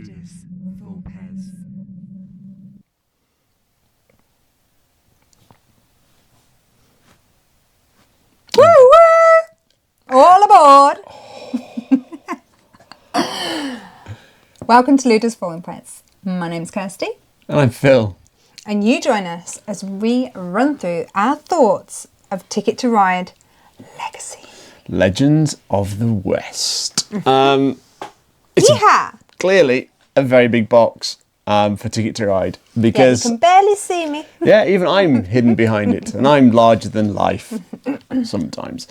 Ludus, Vulpes. Woo woo! All aboard! Welcome to Ludus Vulpes. My name's Kirsty. And I'm Phil. And you join us as we run through our thoughts of Ticket to Ride Legacy. Legends of the West. It's Yeehaw! clearly a very big box for Ticket to Ride because You can barely see me. yeah, even I'm hidden behind it, and I'm larger than life sometimes.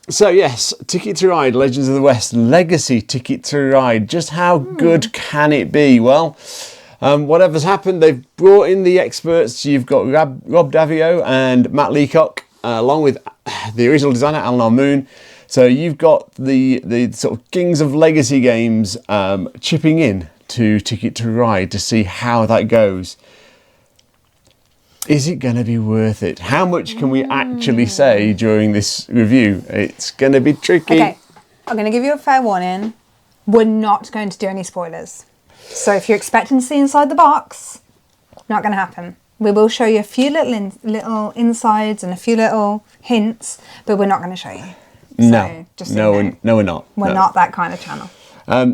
So yes, Ticket to Ride, Legends of the West, Legacy Ticket to Ride. Just how good can it be? Well, whatever's happened, they've brought in the experts. You've got Rob Davio and Matt Leacock, along with the original designer, Alan R. Moon. So you've got the sort of kings of legacy games chipping in to Ticket to Ride to see how that goes. Is it going to be worth it? How much can we actually say during this review? It's going to be tricky. Okay, I'm going to give you a fair warning. We're not going to do any spoilers. So if you're expecting to see inside the box, not going to happen. We will show you a few little insides and a few little hints, but we're not going to show you. No, so no, we're not. We're not that kind of channel.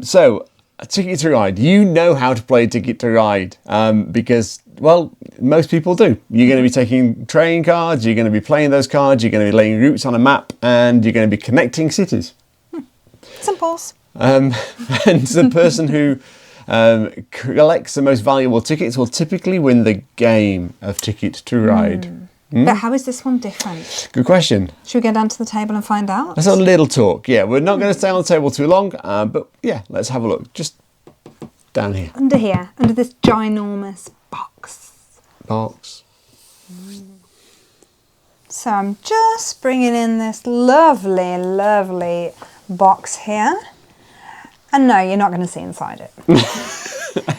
So, Ticket to Ride. You know how to play Ticket to Ride because, well, most people do. You're going to be taking train cards, you're going to be playing those cards, you're going to be laying routes on a map, and you're going to be connecting cities. Simples. And the person who collects the most valuable tickets will typically win the game of Ticket to Ride. But how is this one different? Good question. Should we go down to the table and find out? Let's have a little talk. Yeah, we're not going to stay on the table too long, but yeah, let's have a look. Just down here. Under here, under this ginormous box. So I'm just bringing in this lovely, lovely box here. And no, you're not going to see inside it.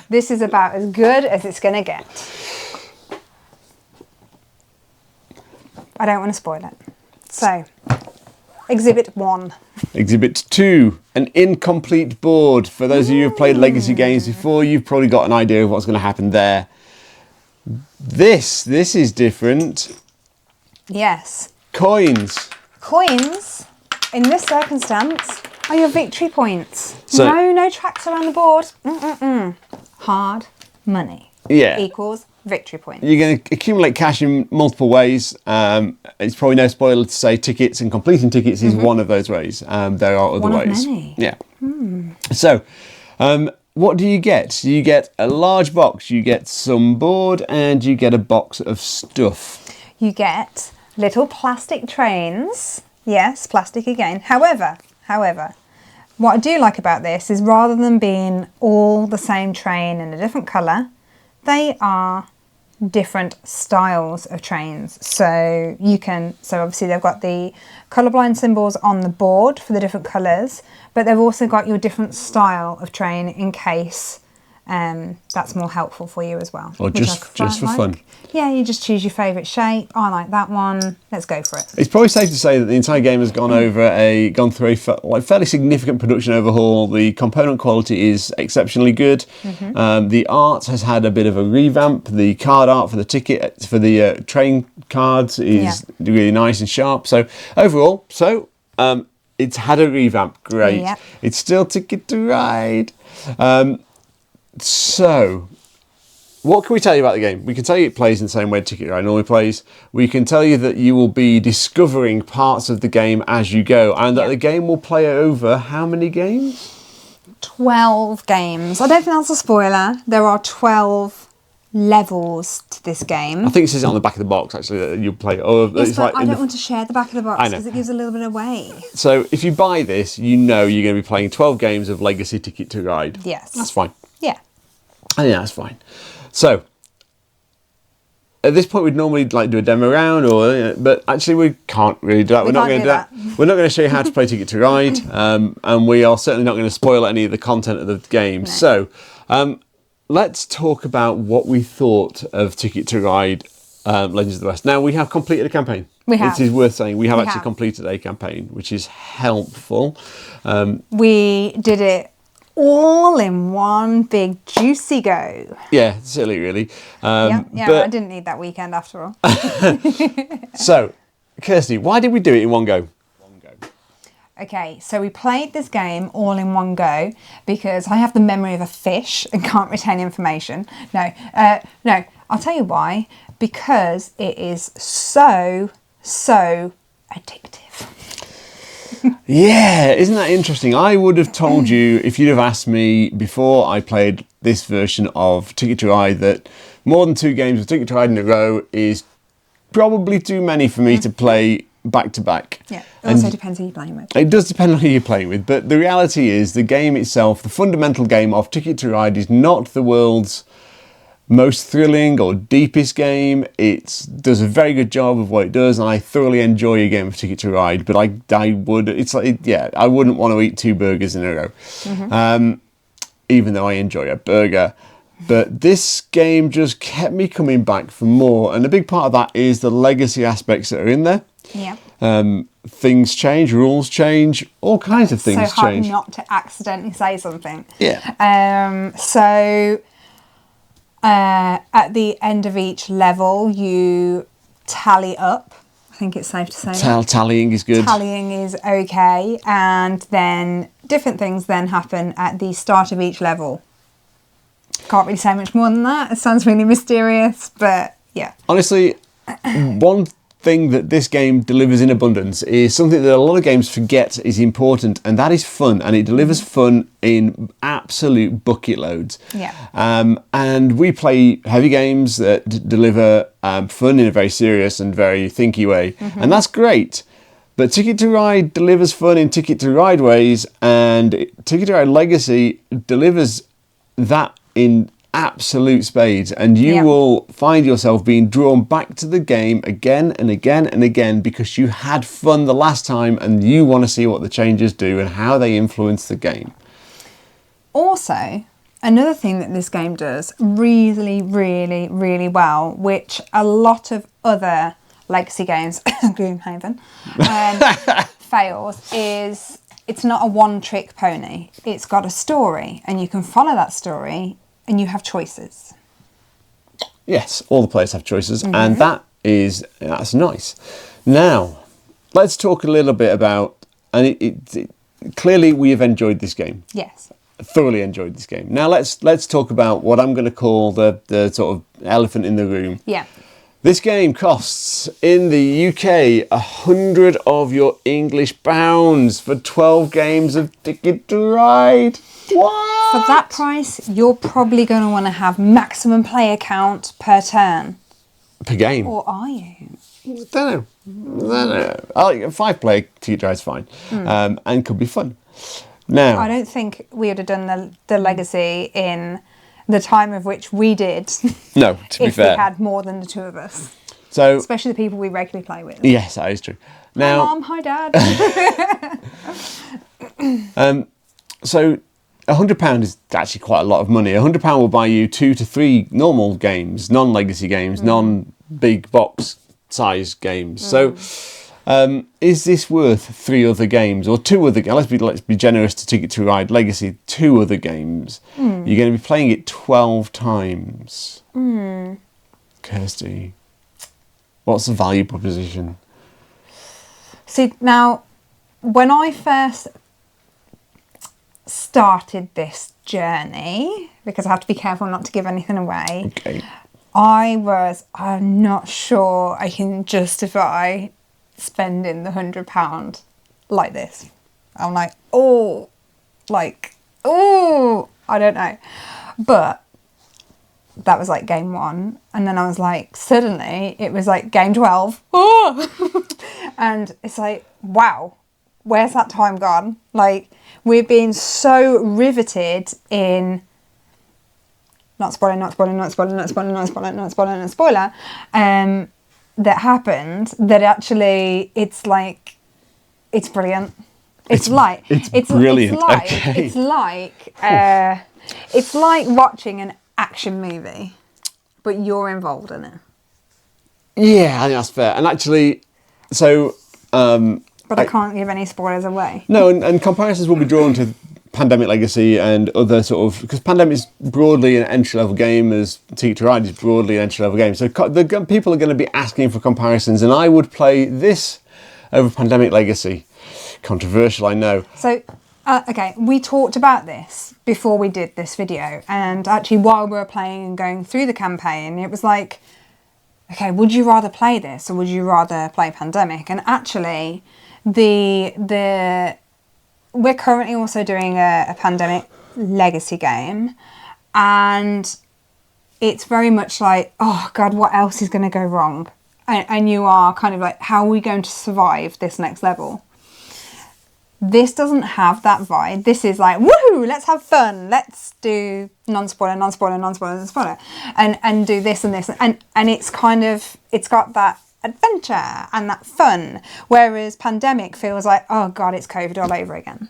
This is about as good as it's going to get. I don't want to spoil it. So, Exhibit 1. Exhibit 2, an incomplete board. For those of you who've played Legacy games before, you've probably got an idea of what's going to happen there. This is different. Yes. Coins. Coins, in this circumstance, are your victory points. So, no tracks around the board. Hard money. Yeah. Equals victory points. You're going to accumulate cash in multiple ways. It's probably no spoiler to say tickets and completing tickets is one of those ways. There are other One of ways. many. Yeah. So, what do you get? You get a large box, you get some board, and you get a box of stuff. You get little plastic trains. Yes, plastic again. However, what I do like about this is rather than being all the same train in a different colour, they are different styles of trains. So obviously they've got the colourblind symbols on the board for the different colours, but they've also got your different style of train in case that's more helpful for you as well. Or just for fun. Yeah, you just choose your favourite shape. I like that one. Let's go for it. It's probably safe to say that the entire game has gone through a fairly significant production overhaul. The component quality is exceptionally good. The art has had a bit of a revamp. The card art for the train cards is really nice and sharp. So overall, it's had a revamp. Great. Yep. It's still Ticket to Ride. So, what can we tell you about the game? We can tell you it plays in the same way Ticket to Ride normally plays. We can tell you that you will be discovering parts of the game as you go, and that the game will play over how many games? 12 games. I don't think that's a spoiler. There are 12 levels to this game. I think it says it on the back of the box, actually, that you'll play. Yes, but I don't want to share the back of the box because it gives a little bit away. So, if you buy this, you know you're going to be playing 12 games of Legacy Ticket to Ride. Yes. That's fine. Yeah. I think that's fine. So, at this point, we'd normally do a demo round, but actually we can't really do that. We're not going to do that. We're not going to show you how to play Ticket to Ride, and we are certainly not going to spoil any of the content of the game. No. So, let's talk about what we thought of Ticket to Ride Legends of the West. Now, we have completed a campaign. We have. It is worth saying we have completed a campaign, which is helpful. We did it all in one big juicy go. Yeah, silly, really. Yeah, but- I didn't need that weekend after all. So, Kirsty, why did we do it in one go? Okay, so we played this game all in one go because I have the memory of a fish and can't retain information. No, I'll tell you why. Because it is so addictive. Yeah, isn't that interesting? I would have told you, if you'd have asked me before I played this version of Ticket to Ride, that more than 2 games of Ticket to Ride in a row is probably too many for me to play back to back. Yeah, it also depends who you're playing with. It does depend on who you're playing with, but the reality is the game itself, the fundamental game of Ticket to Ride, is not the world's most thrilling or deepest game. It does a very good job of what it does, and I thoroughly enjoy a game of Ticket to Ride. But I wouldn't want to eat 2 burgers in a row, even though I enjoy a burger. But this game just kept me coming back for more, and a big part of that is the legacy aspects that are in there. Yeah. Things change, rules change, all kinds of things so hard change. not to accidentally say something. Yeah. At the end of each level, you tally up. I think it's safe to say that. Tallying is good. Tallying is okay, and then different things then happen at the start of each level. Can't really say much more than that. It sounds really mysterious, but yeah. Honestly, one thing that this game delivers in abundance is something that a lot of games forget is important, and that is fun. And it delivers fun in absolute bucket loads. Yeah. And we play heavy games that deliver fun in a very serious and very thinky way, and that's great. But Ticket to Ride delivers fun in Ticket to Ride ways, and Ticket to Ride Legacy delivers that in absolute spades, and you will find yourself being drawn back to the game again and again and again because you had fun the last time and you want to see what the changes do and how they influence the game. Also, another thing that this game does really, really, really well, which a lot of other legacy games, Gloomhaven, fails, is it's not a one-trick pony. It's got a story, and you can follow that story, and you have choices. Yes, all the players have choices, and that's nice. Now, let's talk a little bit about, and clearly we have enjoyed this game. Yes. Thoroughly enjoyed this game. Now let's talk about what I'm going to call the sort of elephant in the room. Yeah. This game costs in the UK 100 of your English pounds for 12 games of Ticket to Ride. What? For that price, you're probably going to want to have maximum player count per turn. Per game? Or are you? Don't know. I like a 5-player Ticket to Ride's fine, and could be fun. Now, I don't think we would have done the legacy in the time of which we did. No, to be if fair. we had more than the 2 of us. So, Especially the people we regularly play with. yes, that is true. Now, Hi Mom, hi Dad. so £100 is actually quite a lot of money. £100 will buy you 2 to 3 normal games, non-legacy games, non-big box size games. So, is this worth 3 other games or 2 other games? Let's be generous to Ticket to Ride Legacy. 2 other games. You're going to be playing it 12 times. Kirsty, what's the value proposition? See, now, when I first started this journey, because I have to be careful not to give anything away, Okay. I'm not sure I can justify spending the £100 like this. I'm like, I don't know. But that was like game 1. And then I was like, suddenly it was like game 12. And it's like, wow, where's that time gone? Like, we're being so riveted in not spoiler, that happened, that actually it's like, it's brilliant. It's brilliant. Okay. It's like watching an action movie, but you're involved in it. Yeah, I think that's fair. And actually, so... But I can't give any spoilers away. No, and comparisons will be drawn to Pandemic Legacy and other sort of, because Pandemic is broadly an entry-level game, as Ticket to Ride is broadly an entry-level game. So people are going to be asking for comparisons, and I would play this over Pandemic Legacy. Controversial, I know. So, okay, we talked about this before we did this video, and actually while we were playing and going through the campaign, it was like, okay, would you rather play this or would you rather play Pandemic? And actually, we're currently also doing a Pandemic Legacy game, and it's very much like, oh God, what else is going to go wrong? And you are kind of like, how are we going to survive this next level? This doesn't have that vibe. This is like, woohoo, let's have fun. Let's do non-spoiler, non-spoiler, non-spoiler, non-spoiler, and do this and this. And it's kind of, it's got that adventure and that fun, whereas Pandemic feels like, oh God, it's COVID all over again.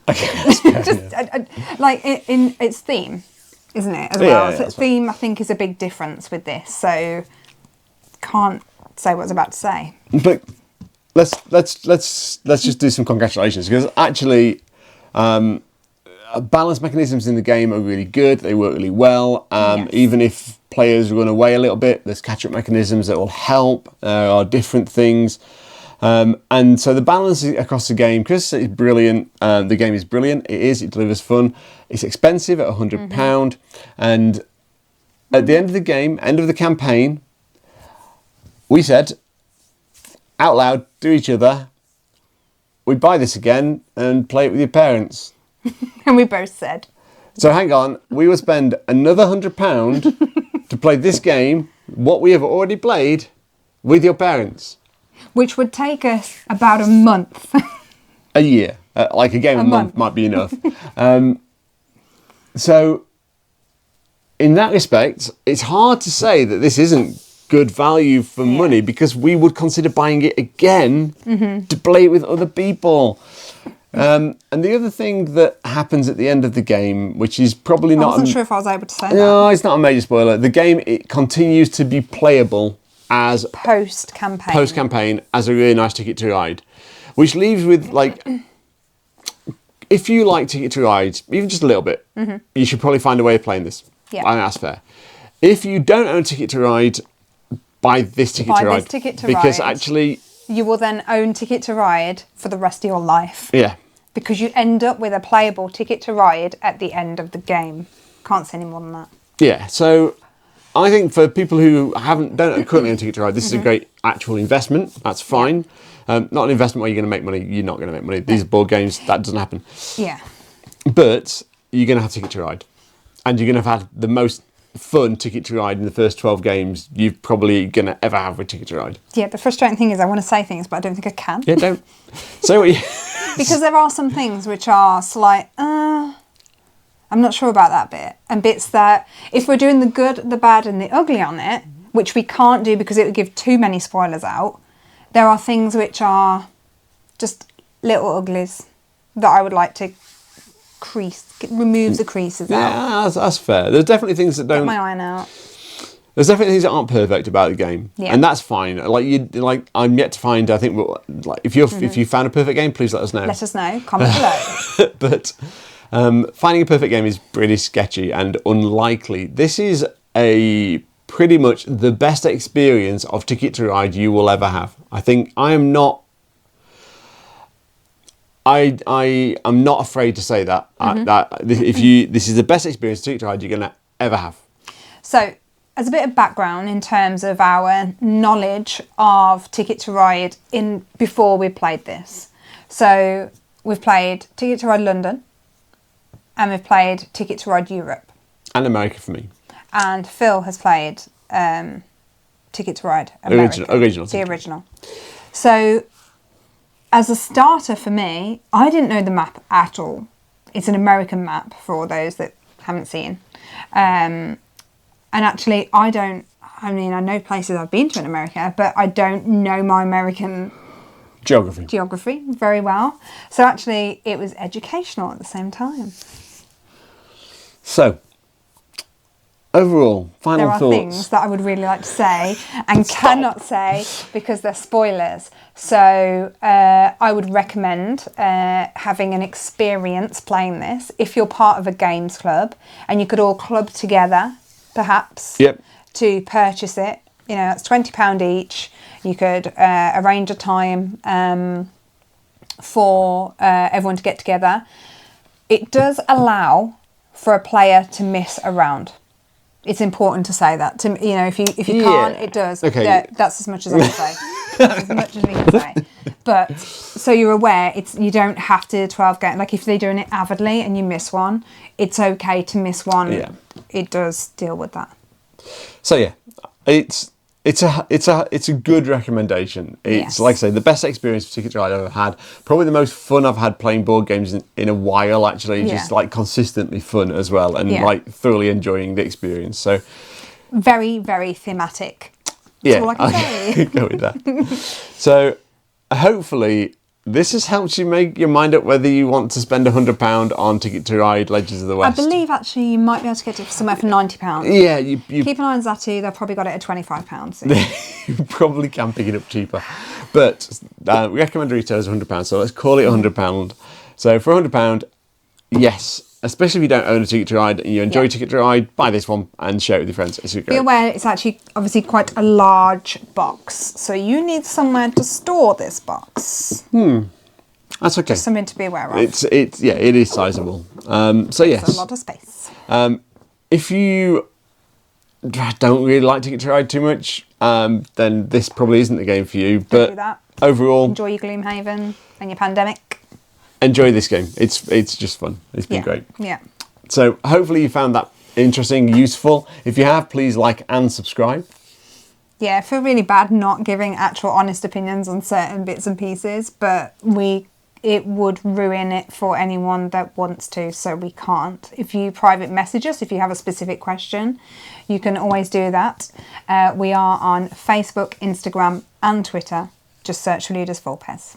Okay. Like in its theme, isn't it, as well? So theme, I think, is a big difference with this, so can't say what I was about to say. But let's just do some congratulations, because actually balance mechanisms in the game are really good. They work really well. Yes. Even if players run away a little bit, there's catch-up mechanisms that will help. There are different things. And so the balance across the game, because it's brilliant, the game is brilliant. It delivers fun. It's expensive at £100. And at the end of the game, end of the campaign, we said out loud to each other, we'd buy this again and play it with your parents. And we both said. So hang on, we will spend another £100 to play this game, what we have already played, with your parents. Which would take us about a month. A year. Like a game a month might be enough. So in that respect, it's hard to say that this isn't good value for money, because we would consider buying it again to play it with other people. And the other thing that happens at the end of the game, which is probably not... I wasn't sure if I was able to say that. No, it's not a major spoiler. The game, it continues to be playable as... Post-campaign. Post-campaign, as a really nice Ticket to Ride. Which leaves with, like... If you like Ticket to Ride, even just a little bit, you should probably find a way of playing this. Yeah. I think that's fair. If you don't own Ticket to Ride, buy this Ticket to Ride. Because actually... You will then own Ticket to Ride for the rest of your life. Yeah. Because you end up with a playable Ticket to Ride at the end of the game. Can't say any more than that. Yeah, so I think for people who don't currently own Ticket to Ride, this is a great actual investment. That's fine. Not an investment where you're going to make money. You're not going to make money. These are board games. That doesn't happen. Yeah. But you're going to have Ticket to Ride. And you're going to have had the most fun Ticket to Ride in the first 12 games you're probably going to ever have with Ticket to Ride. Yeah, the frustrating thing is I want to say things, but I don't think I can. Yeah, don't. Say what you... Because there are some things which are slight, I'm not sure about that bit. And bits that, if we're doing the good, the bad and the ugly on it, which we can't do because it would give too many spoilers out, there are things which are just little uglies that I would like to remove the creases out. Yeah, that's fair. There's definitely things that don't... Get my iron out. There's definitely things that aren't perfect about the game, yeah. And that's fine. I'm yet to find. I think, if you found a perfect game, please let us know. Let us know. Comment below. But finding a perfect game is pretty sketchy and unlikely. This is pretty much the best experience of Ticket to Ride you will ever have. I think I am not. I am not afraid to say that. This is the best experience Ticket to Ride you're going to ever have. So, as a bit of background in terms of our knowledge of Ticket to Ride before we played this. So we've played Ticket to Ride London and we've played Ticket to Ride Europe. And America for me. And Phil has played Ticket to Ride America. The original. So as a starter for me, I didn't know the map at all. It's an American map for all those that haven't seen. And actually, I know places I've been to in America, but I don't know my American geography very well. So actually, it was educational at the same time. So, overall, final There are thoughts. things that I would really like to say and cannot say because they're spoilers. So I would recommend having an experience playing this if you're part of a games club, and you could all club together, perhaps, Yep. to purchase it. You know, that's £20 each. You could arrange a time for everyone to get together. It does allow for a player to miss a round. It's important to say that. You know, if you can't, it does. Okay. Yeah, that's as much as I can say. That's as much as we can say. But so you're aware, you don't have to 12 game. Like if they're doing it avidly and you miss one, it's okay to miss one. Yeah. It does deal with that. So yeah, it's a good recommendation. It's Yes. like I say, the best experience of Ticket to Ride I've ever had. Probably the most fun I've had playing board games in a while. Actually, Yeah. just like consistently fun as well, and Yeah. like thoroughly enjoying the experience. So Very, very thematic. yeah, all I can say. could go with that. So hopefully this has helped you make your mind up whether you want to spend £100 on Ticket to Ride Legends of the I West. believe actually you might be able to get it for somewhere for £90. Yeah, you Keep an eye on Zatu. They've probably got it at £25 soon. you probably can pick it up cheaper. But we recommend retail is £100, so let's call it £100. So for £100, yes, especially if you don't own a Ticket to Ride and you enjoy Ticket to Ride, buy this one and share it with your friends. It's Be great. aware it's actually obviously quite a large box, so you need somewhere to store this box. That's okay. Something to be aware of. It is sizable. So yes, It's a lot of space. if you don't really like Ticket to Ride too much, then this probably isn't the game for you. Don't But do that. overall, Enjoy your Gloomhaven and your pandemic. enjoy this game. It's just fun. It's been great. Yeah. So hopefully you found that interesting, useful. If you have, please like and subscribe. Yeah, I feel really bad not giving actual honest opinions on certain bits and pieces, but it would ruin it for anyone that wants to, so we can't. If you private message us, if you have a specific question, you can always do that. We are on Facebook, Instagram and Twitter. Just search for Ludus Vulpes.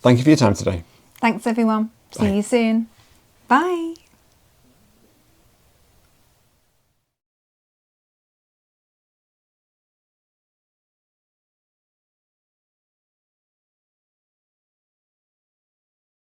Thank you for your time today. Thanks everyone. See you soon. Bye.